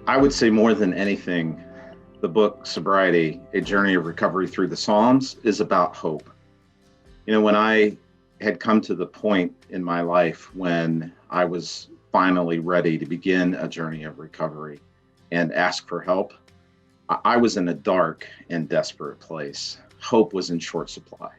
I would say more than anything, the book Sobriety, A Journey of Recovery Through the Psalms is about hope. When I had come to the point in my life when I was finally ready to begin a journey of recovery and ask for help, I was in a dark and desperate place. Hope was in short supply.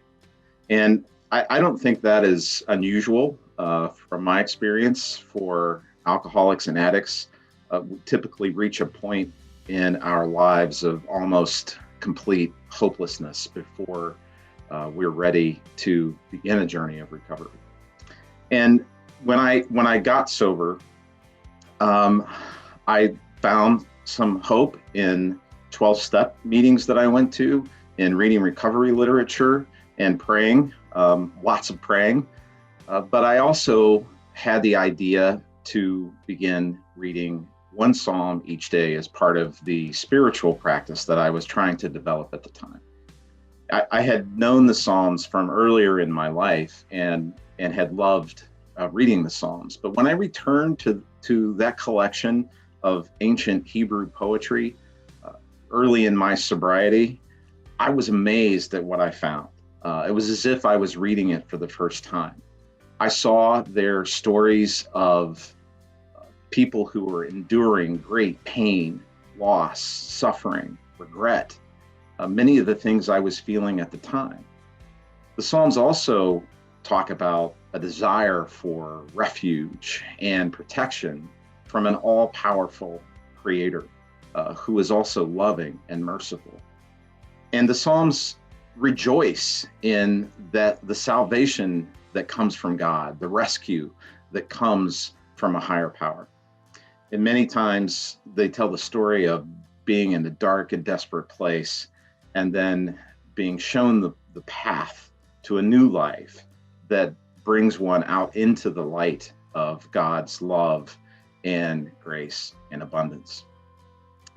And I don't think that is unusual from my experience for alcoholics and addicts. We typically reach a point in our lives of almost complete hopelessness before we're ready to begin a journey of recovery. And when I got sober, I found some hope in 12-step meetings that I went to, in reading recovery literature and praying, lots of praying. But I also had the idea to begin reading one psalm each day as part of the spiritual practice that I was trying to develop at the time. I had known the Psalms from earlier in my life and had loved reading the Psalms. But when I returned to that collection of ancient Hebrew poetry early in my sobriety, I was amazed at what I found. It was as if I was reading it for the first time. I saw their stories of people who were enduring great pain, loss, suffering, regret, many of the things I was feeling at the time. The Psalms also talk about a desire for refuge and protection from an all-powerful creator who is also loving and merciful. And the Psalms rejoice in that the salvation that comes from God, the rescue that comes from a higher power. And many times they tell the story of being in a dark and desperate place and then being shown the path to a new life that brings one out into the light of God's love and grace and abundance.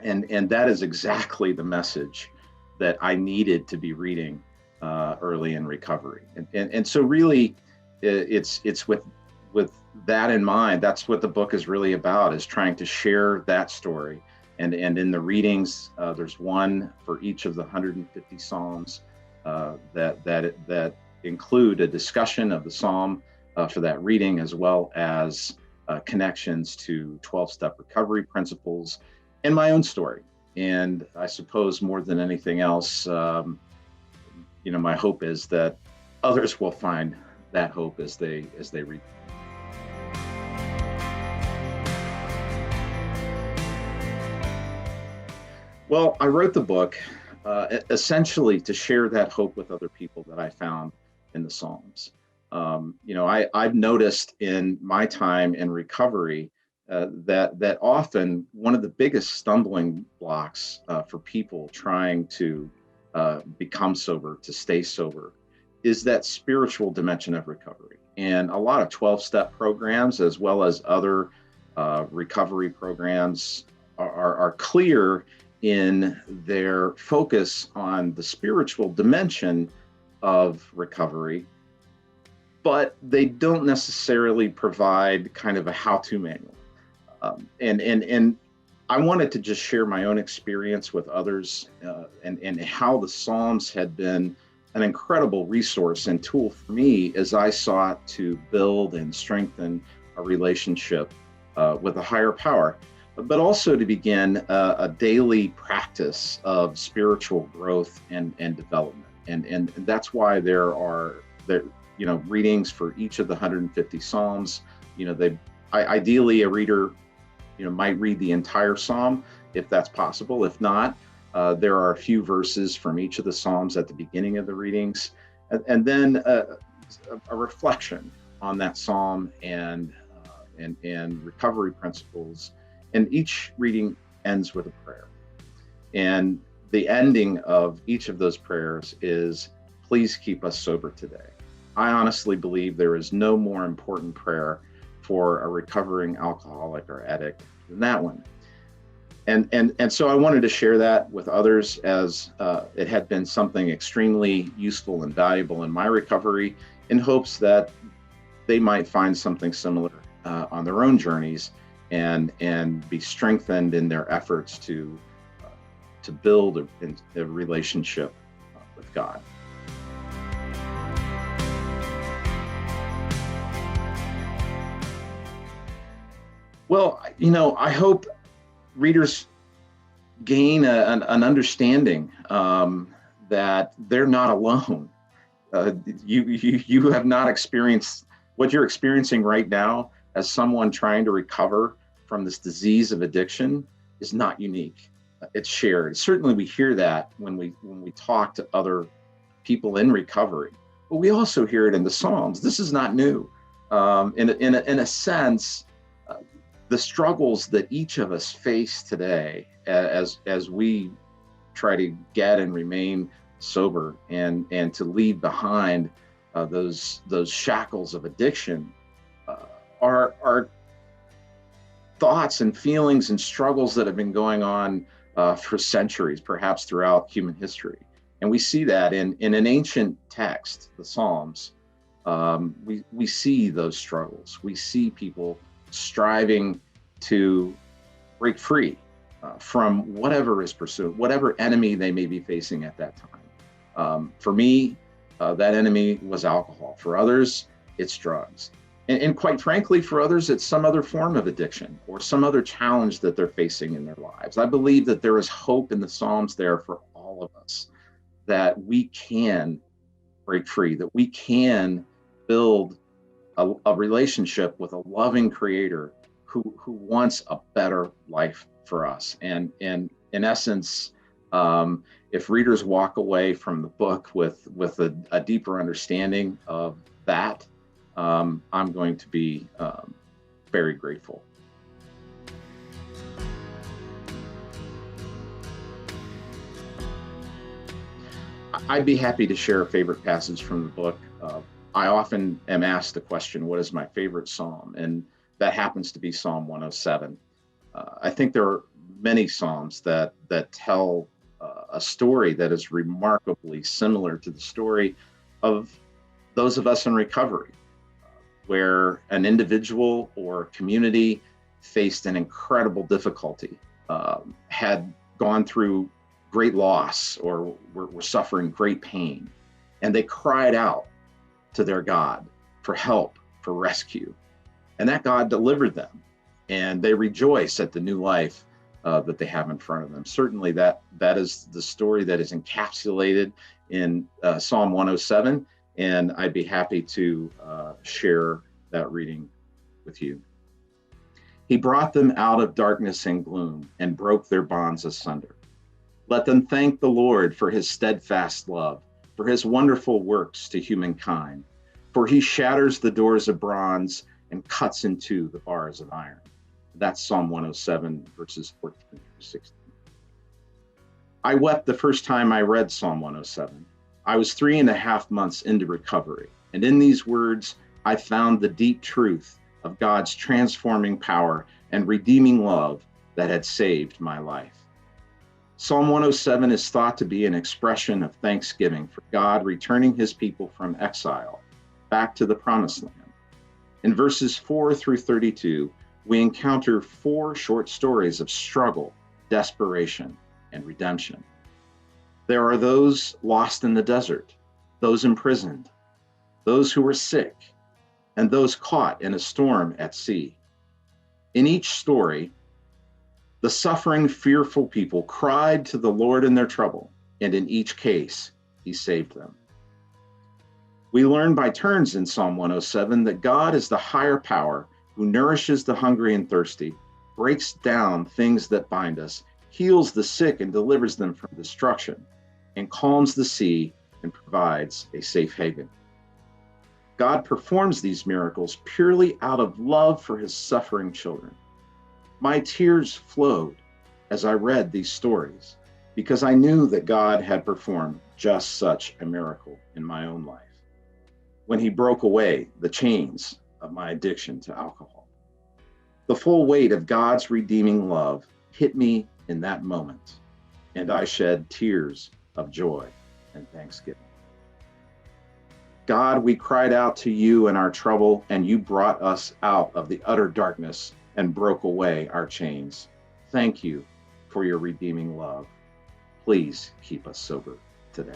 And that is exactly the message that I needed to be reading early in recovery. And so really it's with that in mind. That's what the book is really about, is trying to share that story. And in the readings, there's one for each of the 150 Psalms that include a discussion of the Psalm for that reading, as well as connections to 12-step recovery principles and my own story. And I suppose more than anything else, my hope is that others will find that hope as they read. Well, I wrote the book essentially to share that hope with other people that I found in the Psalms. I've noticed in my time in recovery that often one of the biggest stumbling blocks for people trying to become sober, to stay sober, is that spiritual dimension of recovery. And a lot of 12-step programs, as well as other recovery programs, are clear in their focus on the spiritual dimension of recovery, but they don't necessarily provide kind of a how-to manual. And I wanted to just share my own experience with others and how the Psalms had been an incredible resource and tool for me as I sought to build and strengthen a relationship with a higher power, but also to begin a daily practice of spiritual growth and development. And that's why there are readings for each of the 150 Psalms. Ideally a reader might read the entire Psalm if that's possible. If not, there are a few verses from each of the Psalms at the beginning of the readings, and then a reflection on that Psalm and recovery principles. And each reading ends with a prayer. And the ending of each of those prayers is, "Please keep us sober today." I honestly believe there is no more important prayer for a recovering alcoholic or addict than that one. And so I wanted to share that with others, as it had been something extremely useful and valuable in my recovery, in hopes that they might find something similar on their own journeys and be strengthened in their efforts to build a relationship with God. Well, I hope readers gain an understanding that they're not alone. You have not experienced what you're experiencing right now as someone trying to recover from this disease of addiction is not unique. It's shared. Certainly, we hear that when we talk to other people in recovery, but we also hear it in the Psalms. This is not new. In a sense, the struggles that each of us face today, as we try to get and remain sober and to leave behind those shackles of addiction, are thoughts and feelings and struggles that have been going on for centuries, perhaps throughout human history. And we see that in an ancient text, the Psalms. We see those struggles. We see people striving to break free from whatever is pursued, whatever enemy they may be facing at that time. For me, that enemy was alcohol. For others, it's drugs. And quite frankly, for others, it's some other form of addiction or some other challenge that they're facing in their lives. I believe that there is hope in the Psalms there for all of us, that we can break free, that we can build a relationship with a loving Creator who wants a better life for us. And in essence, if readers walk away from the book with a deeper understanding of that, I'm going to be very grateful. I'd be happy to share a favorite passage from the book. I often am asked the question, what is my favorite psalm? And that happens to be Psalm 107. I think there are many psalms that tell a story that is remarkably similar to the story of those of us in recovery, where an individual or community faced an incredible difficulty, had gone through great loss or were suffering great pain, and they cried out to their God for help, for rescue, and that God delivered them, and they rejoice at the new life that they have in front of them. Certainly that is the story that is encapsulated in Psalm 107, and I'd be happy to share that reading with you. He brought them out of darkness and gloom and broke their bonds asunder. Let them thank the Lord for his steadfast love, for his wonderful works to humankind. For he shatters the doors of bronze and cuts in two the bars of iron. That's Psalm 107, verses 14 through 16. I wept the first time I read Psalm 107. I was 3.5 months into recovery, and in these words, I found the deep truth of God's transforming power and redeeming love that had saved my life. Psalm 107 is thought to be an expression of thanksgiving for God returning his people from exile back to the promised land. In verses 4 through 32, we encounter 4 short stories of struggle, desperation, and redemption. There are those lost in the desert, those imprisoned, those who were sick, and those caught in a storm at sea. In each story, the suffering, fearful people cried to the Lord in their trouble, and in each case, he saved them. We learn by turns in Psalm 107 that God is the higher power who nourishes the hungry and thirsty, breaks down things that bind us, heals the sick and delivers them from destruction, and calms the sea and provides a safe haven. God performs these miracles purely out of love for his suffering children. My tears flowed as I read these stories because I knew that God had performed just such a miracle in my own life when he broke away the chains of my addiction to alcohol. The full weight of God's redeeming love hit me in that moment, and I shed tears of joy and thanksgiving. God, we cried out to you in our trouble, and you brought us out of the utter darkness and broke away our chains. Thank you for your redeeming love. Please keep us sober today.